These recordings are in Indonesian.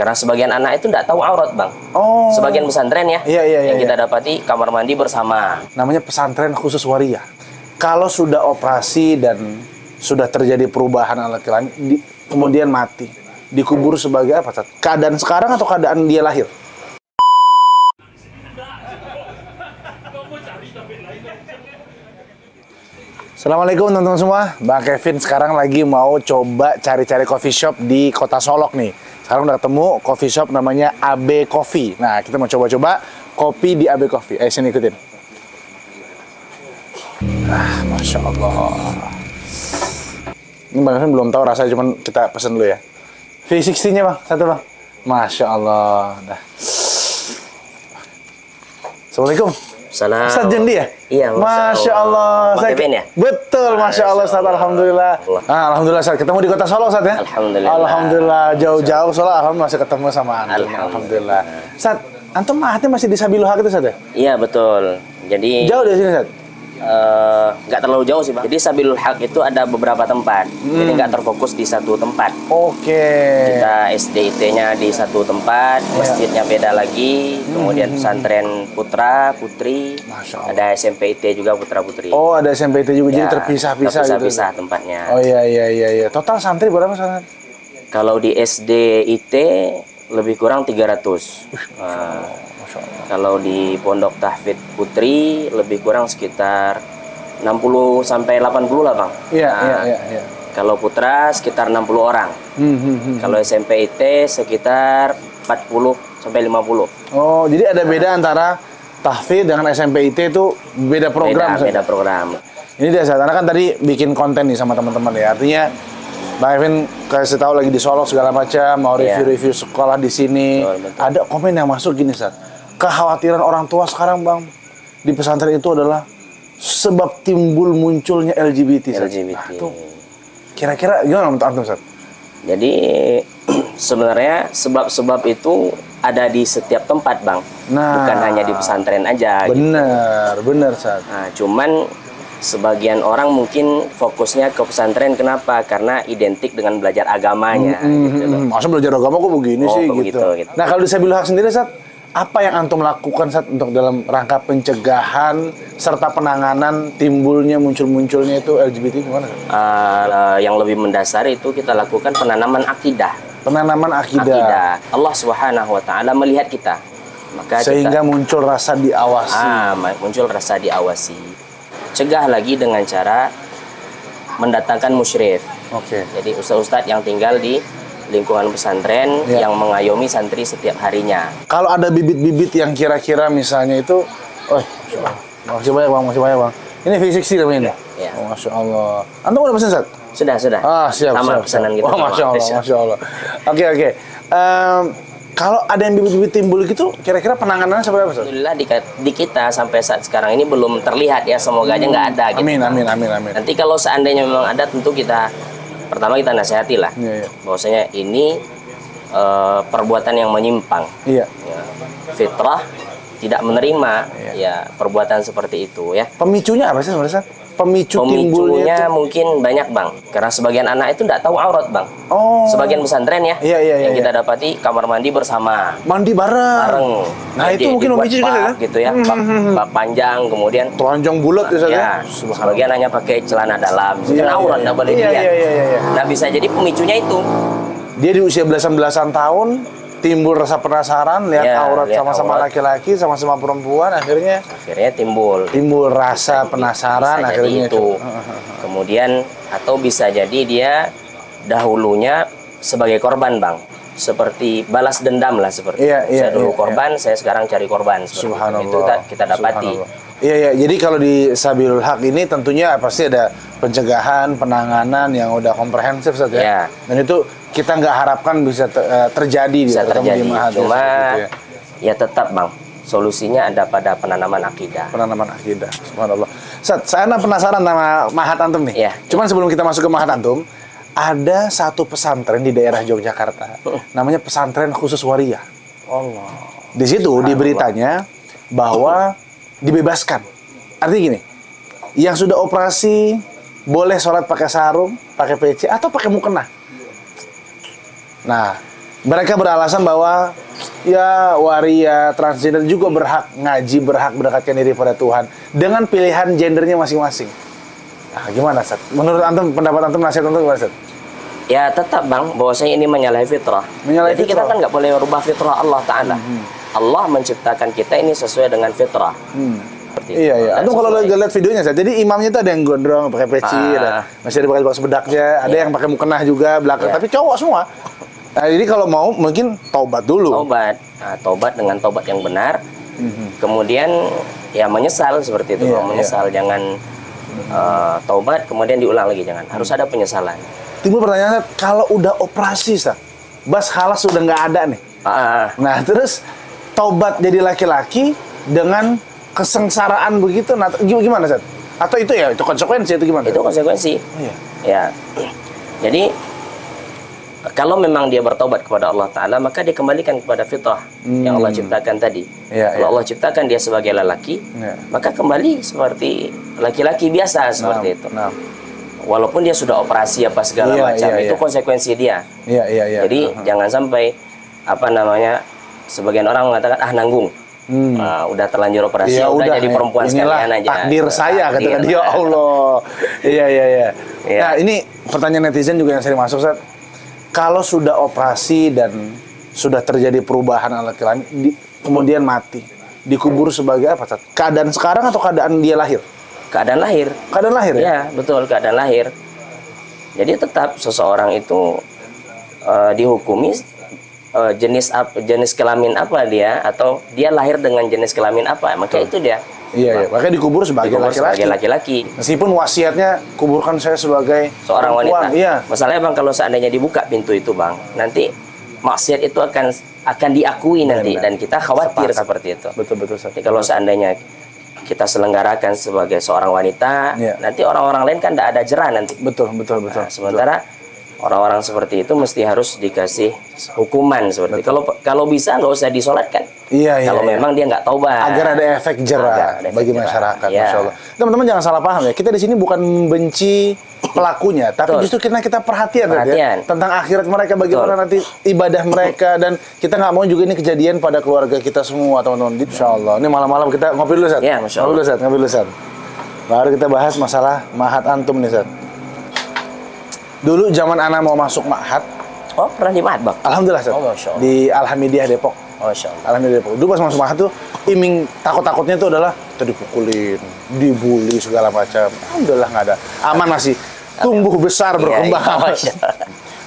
Karena sebagian anak itu tidak tahu aurat, Bang. Oh. Sebagian pesantren ya, yang kita iya. dapati kamar mandi bersama. Namanya pesantren khusus waria. Kalau sudah operasi dan sudah terjadi perubahan alat kelamin, kemudian mati, dikubur sebagai apa, Ustaz? Keadaan sekarang atau keadaan dia lahir? Assalamualaikum teman-teman semua. Bang Kevin sekarang lagi mau coba cari-cari coffee shop di Kota Solok nih. Sekarang udah ketemu coffee shop namanya AB Coffee. Nah, kita mau coba-coba kopi di AB Coffee. Sini ikutin. Masya Allah. Ini Bang Kevin belum tahu rasanya, cuman kita pesen dulu ya. V60-nya Bang, satu Bang. Masya Allah. Dah. Assalamualaikum. Salam. Ustaz Jendi ya? Iya, Masya Allah. Bang Kevin ya? Betul, Masya Allah Ustaz, Alhamdulillah. Alhamdulillah Ustaz, ketemu di Kota Solo Ustaz ya? Alhamdulillah. Alhamdulillah, jauh-jauh soalnya Alhamdulillah masih ketemu sama Antum. Alhamdulillah. Ustaz, Antum mahatnya masih di Sabilul Haq itu Ustaz ya? Iya, betul. Jadi jauh dari sini Ustaz? nggak terlalu jauh sih, Bang. Jadi Sabilul Haq itu ada beberapa tempat. Jadi nggak terfokus di satu tempat. Oke. Kita SDIT-nya di satu tempat, masjidnya beda lagi, kemudian pesantren putra, putri, ada SMPIT juga putra-putri. Oh, ada SMPIT juga, jadi terpisah-pisah gitu. Terpisah tempatnya. Oh iya. Total santri berapa Ustaz? Kalau di SDIT lebih kurang 300. Kalau di Pondok Tahfidz Putri lebih kurang sekitar 60 sampai 80 lah, Bang. Iya. Kalau putra sekitar 60 orang. Kalau SMPIT sekitar 40 sampai 50. Oh, jadi ada beda antara tahfidz dengan SMPIT itu beda program. Beda program. Ini dia Ustaz, karena kan tadi bikin konten nih sama teman-teman ya. Artinya Bang Kevin kasih tahu lagi di Solo segala macam, mau review-review sekolah di sini. Betul. Ada komen yang masuk gini Ustaz. Kekhawatiran orang tua sekarang Bang di pesantren itu adalah sebab timbul munculnya LGBT. LGBT. Nah, kira-kira gimana menurut Antum Ustaz? Jadi sebenarnya sebab-sebab itu ada di setiap tempat, Bang. Bukan hanya di pesantren aja. Bener Ustaz. Nah, cuman sebagian orang mungkin fokusnya ke pesantren, kenapa? Karena identik dengan belajar agamanya. Gitu loh. Masa belajar agama kok begini sih gitu. Nah, kalau di Sabilul Haq sendiri Ustaz, apa yang Antum lakukan saat untuk dalam rangka pencegahan serta penanganan timbulnya munculnya itu LGBT gimana? Yang lebih mendasar itu kita lakukan penanaman akidah. Penanaman akidah. Allah Subhanahu Wa Taala melihat kita, maka sehingga muncul rasa diawasi. Muncul rasa diawasi. Cegah lagi dengan cara mendatangkan musyrif. Oke. Jadi ustadz-ustadz yang tinggal di lingkungan pesantren yang mengayomi santri setiap harinya. Kalau ada bibit-bibit yang kira-kira misalnya itu, masih banyak Bang. Ini V60 namanya. Ya. Masya Allah. Antum udah pesen Ustaz? Sudah. Siap. Sama pesanan kita. Masya Allah. Oke. Kalau ada yang bibit-bibit timbul gitu, kira-kira penanganannya seperti apa Ustaz? Alhamdulillah di kita sampai saat sekarang ini belum terlihat ya. Semoga aja nggak ada. Gitu. Amin. Nanti kalau seandainya memang ada, tentu pertama kita nasihati lah, bahwasanya ini perbuatan yang menyimpang. Iya. Fitrah tidak menerima perbuatan seperti itu ya. Pemicunya apa sih sebenarnya? Pemicunya mungkin banyak Bang, karena sebagian anak itu tidak tahu aurat Bang. Oh. Sebagian pesantren ya, yang kita dapati kamar mandi bersama. Mandi bareng. Nah itu mungkin memicu juga gitu ya. Bak panjang, kemudian telanjang bulat ya. Sebagian hanya pakai celana dalam, aurat nggak boleh dilihat. Nah bisa jadi pemicunya itu. Dia di usia belasan tahun timbul rasa penasaran lihat aurat sama-sama laki-laki sama-sama perempuan, akhirnya timbul rasa penasaran, akhirnya itu. Kemudian atau bisa jadi dia dahulunya sebagai korban Bang, seperti balas dendam lah seperti saya dulu korban, saya sekarang cari korban. Subhanallah. Itu kita dapati. Iya, jadi kalau di Sabilul Haq ini tentunya pasti ada pencegahan, penanganan yang udah komprehensif Ustaz ya. Dan itu kita nggak harapkan bisa terjadi. Cuma ya tetap Bang, solusinya ada pada penanaman akidah. Subhanallah. Saya penasaran sama Mahat Antum nih. Cuman sebelum kita masuk ke Mahat Antum, ada satu pesantren di daerah Yogyakarta, namanya pesantren khusus waria. Allah. Di situ di beritanya bahwa dibebaskan. Artinya gini, yang sudah operasi boleh sholat pakai sarung, pakai peci, atau pakai mukena. Nah, Mereka beralasan bahwa ya waria, transgender juga berhak ngaji, berhak mendekatkan diri pada Tuhan dengan pilihan gendernya masing-masing. Nah, gimana, Ustaz? Menurut antum, pendapat antum, nasihat antum gimana, Ustaz? Ya tetap bang, bahwasanya ini menyalahi fitrah. Jadi kita kan nggak boleh merubah fitrah Allah Ta'ala. Allah menciptakan kita ini sesuai dengan fitrah. Iya, iya. Antum kalau lihat videonya, Ustaz, jadi imamnya itu ada yang gondrong, pakai peci, masih ada pakai bekas bedaknya, ada yang pakai mukena juga belakang, tapi cowok semua. Nah, jadi kalau mau mungkin taubat dulu. Taubat, nah, taubat dengan taubat yang benar. Kemudian ya menyesal seperti itu. Menyesal, jangan taubat kemudian diulang lagi, jangan. Harus ada penyesalan. Timbul pertanyaan, kalau udah operasi, Ustaz, bas khalas sudah nggak ada nih. Nah, terus taubat jadi laki-laki dengan kesengsaraan begitu, nah gimana, Ustaz? Atau itu ya itu konsekuensi, itu gimana? Itu konsekuensi. Oh, iya. Ya. Jadi kalau memang dia bertobat kepada Allah Ta'ala, maka dia kembalikan kepada fitrah yang Allah ciptakan tadi. Kalau Allah ciptakan dia sebagai lelaki, maka kembali seperti laki-laki biasa, seperti itu. Walaupun dia sudah operasi apa segala macam, itu konsekuensi dia. Jadi jangan sampai sebagian orang mengatakan nanggung. Udah terlanjur operasi, udah jadi perempuan sekalian aja. Takdir saya, katakan dia, Allah. Iya. Nah, ini pertanyaan netizen juga yang sering masuk, Ustaz. Kalau sudah operasi dan sudah terjadi perubahan alat kelamin, kemudian mati, dikubur sebagai apa, Ustaz? Keadaan sekarang atau keadaan dia lahir? Keadaan lahir. Keadaan lahir ya? Ya, betul, keadaan lahir. Jadi tetap seseorang itu dihukumi jenis kelamin apa dia, atau dia lahir dengan jenis kelamin apa, maka itu dia. Iya, makanya dikubur sebagai laki-laki. Meskipun wasiatnya kuburkan saya sebagai seorang wanita. Iya. Masalahnya bang, kalau seandainya dibuka pintu itu bang, nanti maksiat itu akan diakui nanti, dan kita khawatir seperti itu. Betul. Jadi kalau seandainya kita selenggarakan sebagai seorang wanita, nanti orang-orang lain kan tidak ada jerah nanti. Betul. Nah, sementara orang-orang seperti itu mesti harus dikasih hukuman seperti itu. Kalau bisa nggak usah disolatkan. Kalau memang dia nggak taubat. Agar ada efek jerah bagi masyarakat. Masya Allah. Teman-teman jangan salah paham ya. Kita di sini bukan membenci pelakunya, tapi justru kita perhatian ya, tentang akhirat mereka, bagaimana nanti ibadah mereka, dan kita nggak mau juga ini kejadian pada keluarga kita semua, teman-teman. Insya Allah. Ini malam-malam kita ngopi dulu, Ustaz. Ya, Ngopi dulu, Ustaz. Baru kita bahas masalah mahat antum nih, Ustaz. Dulu zaman anak mau masuk ma'had. Oh, pernah di ma'had, Bang? Alhamdulillah, Ustaz. Di Alhamidiyah Depok. Alhamdulillah Depok. Dulu pas masuk ma'had tuh, iming takut-takutnya tuh adalah tadi dipukulin, dibully segala macam. Alhamdulillah nggak ada. Aman masih. Tumbuh besar, berkembang.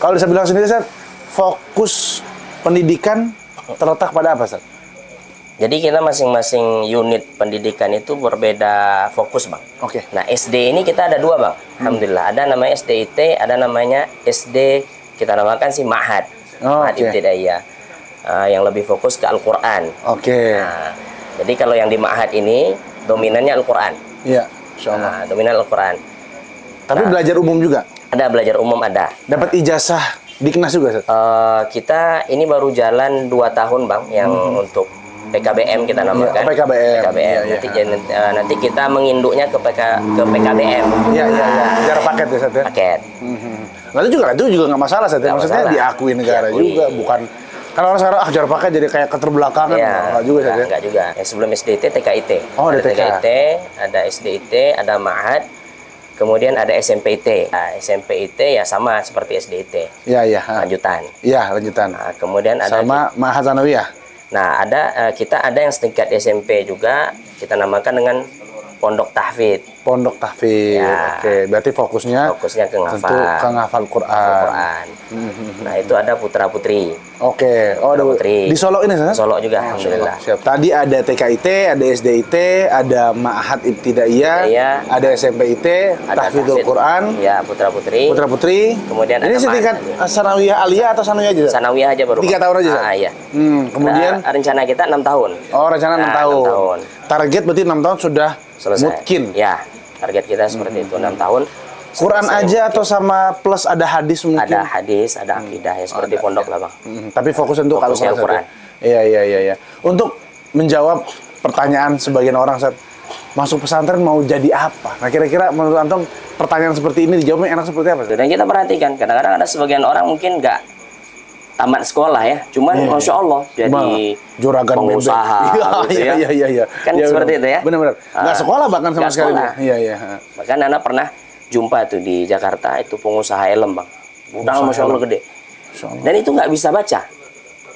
Kalau bisa bilang sendiri, Ustaz, fokus pendidikan terletak pada apa, Ustaz? Jadi kita masing-masing unit pendidikan itu berbeda fokus, Bang. Oke. Nah, SD ini kita ada dua, Bang. Alhamdulillah. Ada namanya SDIT, ada namanya SD, kita namakan sih Ma'had. Ma'had Ibtidaiyah. Yang lebih fokus ke Al-Quran. Nah, jadi kalau yang di Ma'had ini, dominannya Al-Quran. Iya, insyaallah. Dominan Al-Quran. Tapi belajar umum juga? Ada, belajar umum ada. Dapat ijazah Diknas juga, Ustaz? Kita ini baru jalan 2 tahun, Bang, yang untuk PKBM kita namakan. PKBM. Nanti kita menginduknya ke PKBM. Iya. Biar paket ya, Ustaz ya? Paket. Itu juga nggak masalah, Ustaz. Maksudnya diakui negara juga, bukan. Karena orang sekarang jar paket jadi kayak keterbelakangan. Enggak juga, Ustaz ya? Enggak juga. Sebelum SDIT, TKIT. Oh, ada TKIT, ada SDIT, ada Ma'had. Kemudian ada SMPIT. SMPIT ya sama seperti SDIT. Iya. Lanjutan. Iya, lanjutan. Kemudian ada sama Ma'had Tsanawiyah. Nah, kita ada yang setingkat SMP juga, kita namakan dengan Pondok Tahfidz. Pondok Tahfidz. Ya. Oke, berarti fokusnya ke ngafal. Tentu ke ngafal Quran. Nah, itu ada putra-putri. Oke. Oh, ada putri. Di Solo ini, Ustaz? Solo juga, alhamdulillah. Siap. Tadi ada TKIT, ada SDIT, ada Ma'had Ibtidaiyah, ada SMPIT, Tahfidzul Quran. Ya, putra-putri. Putra-putri. Kemudian ini setingkat Sanawiyah Aliyah atau Sanawiyah aja? Sanawiyah aja baru. 3 tahun aja, Ustaz? Iya. Kemudian rencana kita 6 tahun. Oh, rencana 6 tahun. Target berarti 6 tahun sudah selesai. Mungkin. Ya, target kita seperti itu, 6 tahun. Quran aja atau sama plus ada hadis mungkin? Ada hadis, ada akidah ya seperti pondok lah, Bang. Tapi fokus untuk Al-Quran. Iya. Untuk menjawab pertanyaan sebagian orang saat masuk pesantren mau jadi apa? Nah, kira-kira menurut antum pertanyaan seperti ini dijawabnya enak seperti apa? Dan kita perhatikan, kadang-kadang ada sebagian orang mungkin nggak tamat sekolah ya, cuman masya Allah jadi juragan pengusaha gitu ya. Iya. Kan seperti itu ya. Benar-benar. Nggak sekolah bahkan sama sekali. Iya. Bahkan anak pernah jumpa tuh di Jakarta itu pengusaha helm bang, udah masya Allah gede. Dan itu nggak bisa baca.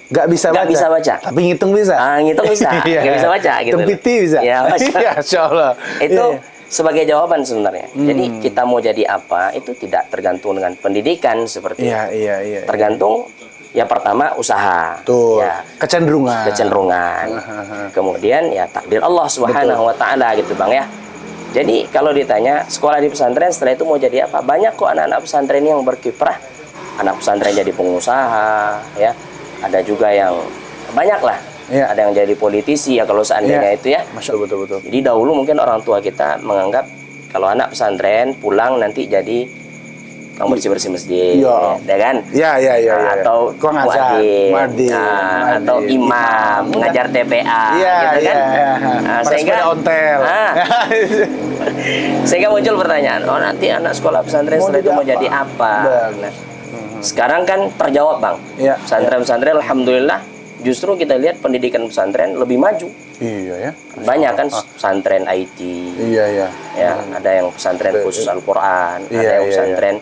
Nggak bisa baca. Tapi ngitung bisa. Ngitung bisa. Nggak bisa baca gitu. Tempiti bisa. Ya, masya Allah. Itu sebagai jawaban sebenarnya. Jadi kita mau jadi apa itu tidak tergantung dengan pendidikan seperti itu. Iya. Tergantung ya pertama usaha. Tuh. Ya, kecenderungan. Kemudian ya takdir Allah Subhanahu wa taala gitu Bang ya. Jadi kalau ditanya sekolah di pesantren setelah itu mau jadi apa? Banyak kok anak-anak pesantren yang berkiprah. Anak pesantren jadi pengusaha ya. Ada juga yang banyak lah. Ya. Ada yang jadi politisi ya kalau seandainya itu ya. Masya Allah, betul. Jadi dahulu mungkin orang tua kita menganggap kalau anak pesantren pulang nanti jadi tukang bersih-bersih masjid, ya kan? Iya. Atau muadzin, atau imam, ngajar TPA, gitu kan? Sehingga ontel. Sehingga muncul pertanyaan, oh nanti anak sekolah pesantren setelah itu mau jadi apa? Nah, sekarang kan terjawab Bang. Pesantren-pesantren alhamdulillah justru kita lihat pendidikan pesantren lebih maju. Iya ya. Banyak kan pesantren IT. Iya. Ya, ada yang pesantren khusus Al-Qur'an, ada yang pesantren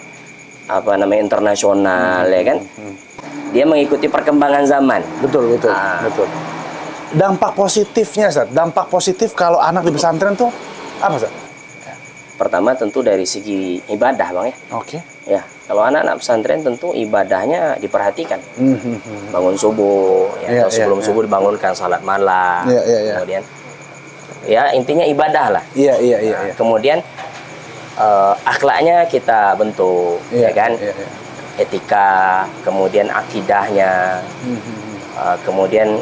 internasional ya kan. Dia mengikuti perkembangan zaman. Betul. Dampak positifnya, Ustaz. Dampak positif kalau anak di pesantren tuh apa, Ustaz? Pertama tentu dari segi ibadah Bang ya. Oke. Ya, kalau anak-anak pesantren tentu ibadahnya diperhatikan. Bangun subuh, atau sebelum subuh dibangunkan salat malam. Kemudian, ya intinya ibadah lah. Iya. Kemudian akhlaknya kita bentuk, ya kan? Etika, kemudian akidahnya, kemudian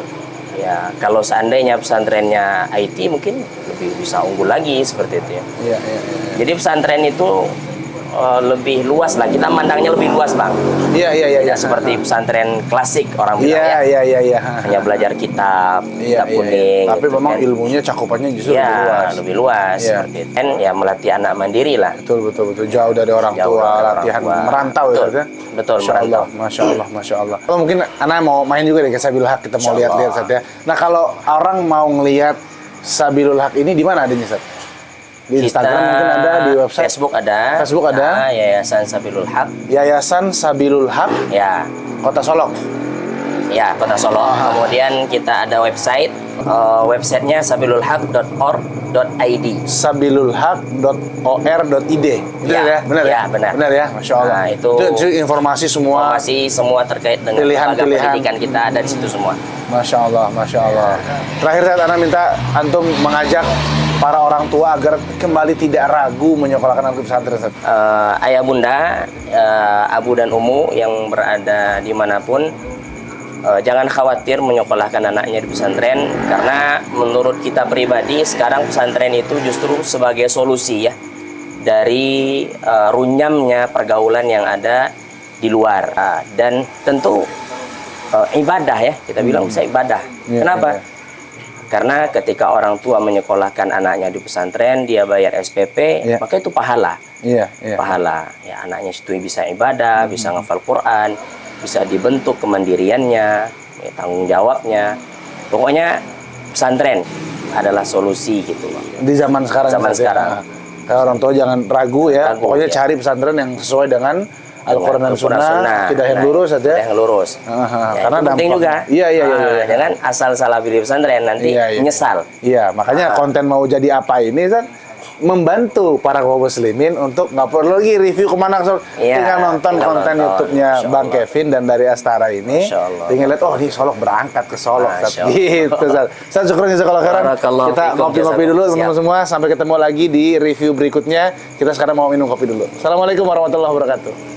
ya kalau seandainya pesantrennya IT mungkin lebih bisa unggul lagi seperti itu ya. Jadi pesantren itu lebih luas lah, kita mandangnya lebih luas Bang. Iya. Seperti pesantren klasik orang bilang Iya. Hanya belajar kitab kuning. Tapi gitu, memang ilmunya cakupannya justru lebih luas. Seperti itu. Dan ya melatih anak mandiri lah. Betul. Jauh dari orang tua, latihan merantau ya. Betul, merantau. Masya Allah. Kalau mungkin anak mau main juga deh ke Sabilul Haq, kita mau lihat-lihat saja. Nah kalau orang mau ngelihat Sabilul Haq ini di mana adanya, Ustaz? Di Instagram mungkin ada, di website. Facebook ada. Yayasan Sabilul Haq. Yayasan Sabilul Haq. Ya. Kota Solok. Ya, Kota Solok. Kemudian kita ada website. Websitenya sabilulhaq.org.id. sabilulhaq.or.id. Benar ya? Benar ya, Masya Allah. Nah, itu informasi semua terkait dengan lembaga pendidikan kita ada di situ semua. Masya Allah. Terakhir saya anak minta antum mengajak para orang tua agar kembali tidak ragu menyekolahkan anak di pesantren. Ayah bunda, abu dan umu yang berada dimanapun, jangan khawatir menyekolahkan anaknya di pesantren, karena menurut kita pribadi sekarang pesantren itu justru sebagai solusi ya dari runyamnya pergaulan yang ada di luar. Dan tentu ibadah ya, kita bilang bisa ibadah. Kenapa? Karena ketika orang tua menyekolahkan anaknya di pesantren, dia bayar SPP, maka itu pahala. Pahala. Ya, anaknya situ bisa ibadah, bisa ngafal Quran, bisa dibentuk kemandiriannya, ya, tanggung jawabnya. Pokoknya pesantren adalah solusi gitu loh. Di zaman sekarang. Kalau orang tua jangan ragu ya. Pokoknya cari pesantren yang sesuai dengan Al-Quran dan Sunnah, tidak yang lurus saja. Tidak yang lurus. Karena penting juga. Iya. Jangan asal salah pilih pesantren nanti menyesal. Iya, makanya konten mau jadi apa ini kan membantu para kaum muslimin untuk nggak perlu lagi review kemana, tinggal nonton konten YouTube-nya Bang Kevin dan dari Astara ini, tinggal lihat oh ini Solok berangkat ke Solok, gitu. Saya syukur jazakallahu khairan. Kita ngopi-ngopi dulu teman-teman semua, sampai ketemu lagi di review berikutnya. Kita sekarang mau minum kopi dulu. Assalamualaikum warahmatullahi wabarakatuh.